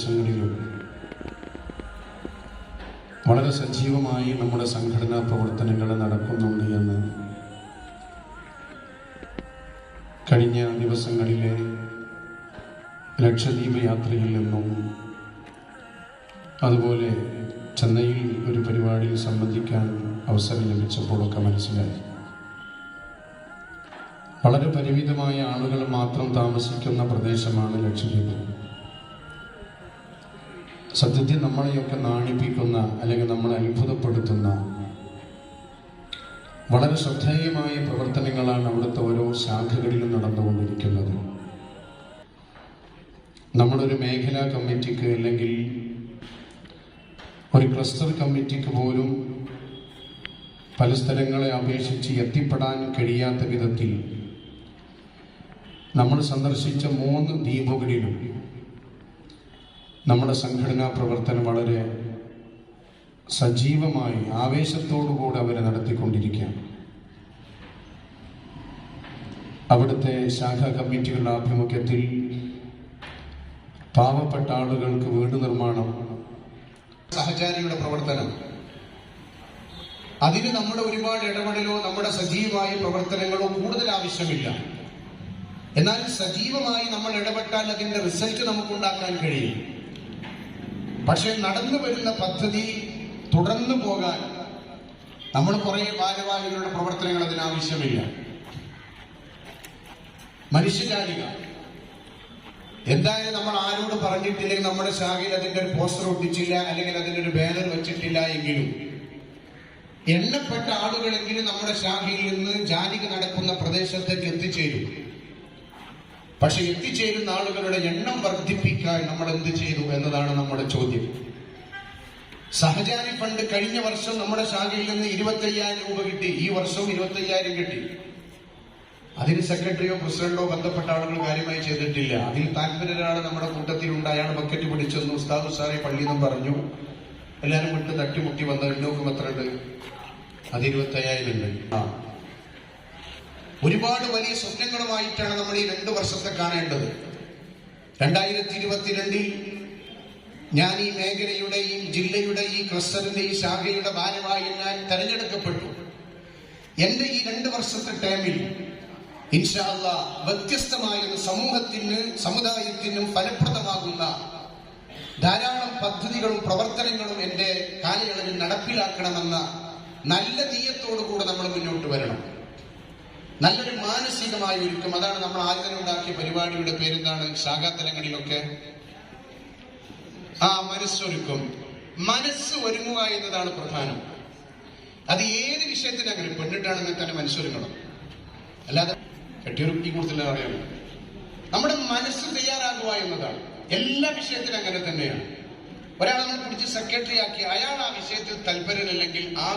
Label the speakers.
Speaker 1: പ്രദേശങ്ങളിലും വളരെ സജീവമായി നമ്മുടെ സംഘടനാ പ്രവർത്തനങ്ങൾ നടക്കുന്നുണ്ട് എന്ന് കഴിഞ്ഞ ദിവസങ്ങളിലെ ലക്ഷദ്വീപ് യാത്രയിൽ നിന്നും അതുപോലെ ചെന്നൈയിൽ ഒരു പരിപാടിയിൽ സംബന്ധിക്കാൻ അവസരം ലഭിച്ചപ്പോഴൊക്കെ മനസ്സിലായി. വളരെ പരിമിതമായ ആളുകൾ മാത്രം താമസിക്കുന്ന പ്രദേശമാണ് ലക്ഷദ്വീപ്. സത്യത്തിൽ നമ്മളെയൊക്കെ നാണിപ്പിക്കുന്ന അല്ലെങ്കിൽ നമ്മളെ അത്ഭുതപ്പെടുത്തുന്ന വളരെ ശ്രദ്ധേയമായ പ്രവർത്തനങ്ങളാണ് അവിടുത്തെ ഓരോ ശാഖകളിലും നടന്നുകൊണ്ടിരിക്കുന്നത്. നമ്മളൊരു മേഖലാ കമ്മിറ്റിക്ക് അല്ലെങ്കിൽ ഒരു ക്ലസ്റ്റർ കമ്മിറ്റിക്ക് പോലും പല സ്ഥലങ്ങളെ അപേക്ഷിച്ച് എത്തിപ്പെടാൻ കഴിയാത്ത വിധത്തിൽ നമ്മൾ സന്ദർശിച്ച 3 ദ്വീപുകളിലും നമ്മുടെ സംഘടനാ പ്രവർത്തനം വളരെ സജീവമായി ആവേശത്തോടുകൂടി അവരെ നടത്തിക്കൊണ്ടിരിക്കുകയാണ്. അവിടുത്തെ ശാഖാ കമ്മിറ്റികളുടെ ആഭിമുഖ്യത്തിൽ പാവപ്പെട്ട ആളുകൾക്ക് വീട് നിർമ്മാണം, സഹചാരികളുടെ പ്രവർത്തനം, അതിന് നമ്മുടെ ഒരുപാട് ഇടപെടലോ നമ്മുടെ സജീവമായ പ്രവർത്തനങ്ങളോ കൂടുതൽ ആവശ്യമില്ല. എന്നാൽ സജീവമായി നമ്മൾ ഇടപെട്ടാൽ അതിന്റെ റിസൾട്ട് നമുക്കുണ്ടാക്കാൻ കഴിയും. പക്ഷെ നടന്നു വരുന്ന പദ്ധതി തുടർന്നു പോകാൻ നമ്മൾ കുറെ ഭാരവാഹികളുടെ പ്രവർത്തനങ്ങൾ അതിനാവശ്യമില്ല. മനുഷ്യജാലിക എന്തായാലും നമ്മൾ ആരോട് പറഞ്ഞിട്ടില്ലെങ്കിൽ നമ്മുടെ ശാഖയിൽ അതിന്റെ ഒരു പോസ്റ്റർ ഒട്ടിച്ചില്ല അല്ലെങ്കിൽ അതിന്റെ ഒരു ബാനർ വെച്ചിട്ടില്ല എങ്കിലും എണ്ണപ്പെട്ട ആളുകളെങ്കിലും നമ്മുടെ ശാഖയിൽ നിന്ന് ജാലിക നടക്കുന്ന പ്രദേശത്തേക്ക് എത്തിച്ചേരും. പക്ഷെ എത്തിച്ചേരുന്ന ആളുകളുടെ എണ്ണം വർദ്ധിപ്പിക്കാൻ നമ്മൾ എന്ത് ചെയ്തു എന്നതാണ് നമ്മുടെ ചോദ്യം. സഹചാരി ഫണ്ട് കഴിഞ്ഞ വർഷം നമ്മുടെ ശാഖയിൽ നിന്ന് 25,000 രൂപ കിട്ടി. ഈ വർഷവും 25,000 കിട്ടി. അതിന് സെക്രട്ടറിയോ പ്രസിഡന്റോ ബന്ധപ്പെട്ട ആളുകൾ കാര്യമായി ചെയ്തിട്ടില്ല. അതിൽ താല്പര്യരാണ് നമ്മുടെ കൂട്ടത്തിലുണ്ട്. അയാൾ ബക്കറ്റ് പിടിച്ചെന്നു, ഉസ്താദ് സാറെ പള്ളിയിൽ നിന്നും പറഞ്ഞു, എല്ലാവരും വിട്ട് തട്ടിമുട്ടി വന്ന എണ്ണൂക്കും എത്ര ഉണ്ട്? അത് 25,000 ഉണ്ട്. ഒരുപാട് വലിയ സ്വപ്നങ്ങളുമായിട്ടാണ് നമ്മൾ ഈ 2 വർഷത്തെ കാണേണ്ടത്. 2022 ഞാൻ ഈ മേഖലയുടെ, ഈ ജില്ലയുടെ, ഈ ക്ലസ്റ്ററിന്റെ, ഈ ശാഖയുടെ ഭാരവാഹി ഞാൻ തെരഞ്ഞെടുക്കപ്പെട്ടു. എന്റെ ഈ 2 വർഷത്തെ ടൈമിൽ ഇൻഷാ അല്ലാഹ് വ്യത്യസ്തമായ സമുദായത്തിനും ഫലപ്രദമാകുന്ന ധാരാളം പദ്ധതികളും പ്രവർത്തനങ്ങളും എന്റെ കാലയളവിൽ നടപ്പിലാക്കണമെന്ന നല്ല നീയത്തോടുകൂടെ നമ്മൾ മുന്നോട്ട് വരണം. നല്ലൊരു മാനസികമായ ഒരുക്കം, അതാണ് നമ്മൾ ആദ്യം ഉണ്ടാക്കിയ പരിപാടിയുടെ പേരെന്താണ്? ശാഖാതലങ്ങളിലൊക്കെ മനസ്സൊരുക്കം. മനസ്സ് ഒരുങ്ങുക എന്നതാണ് പ്രധാനം. അത് ഏത് വിഷയത്തിനങ്ങനെ, പെണ്ണിട്ടാണെങ്കിൽ തന്നെ മനസ്സൊരുങ്ങണം. അല്ലാതെ കെട്ടിയൊരുക്കി കൂടുതൽ അറിയണം. നമ്മുടെ മനസ്സ് തയ്യാറാകുക എന്നതാണ്. എല്ലാ വിഷയത്തിലും അങ്ങനെ തന്നെയാണ്. ഒരാളെ നമ്മൾ പിടിച്ച് സെക്രട്ടറി ആക്കി അയാൾ ആ വിഷയത്തിൽ തൽപരനല്ലെങ്കിൽ ആ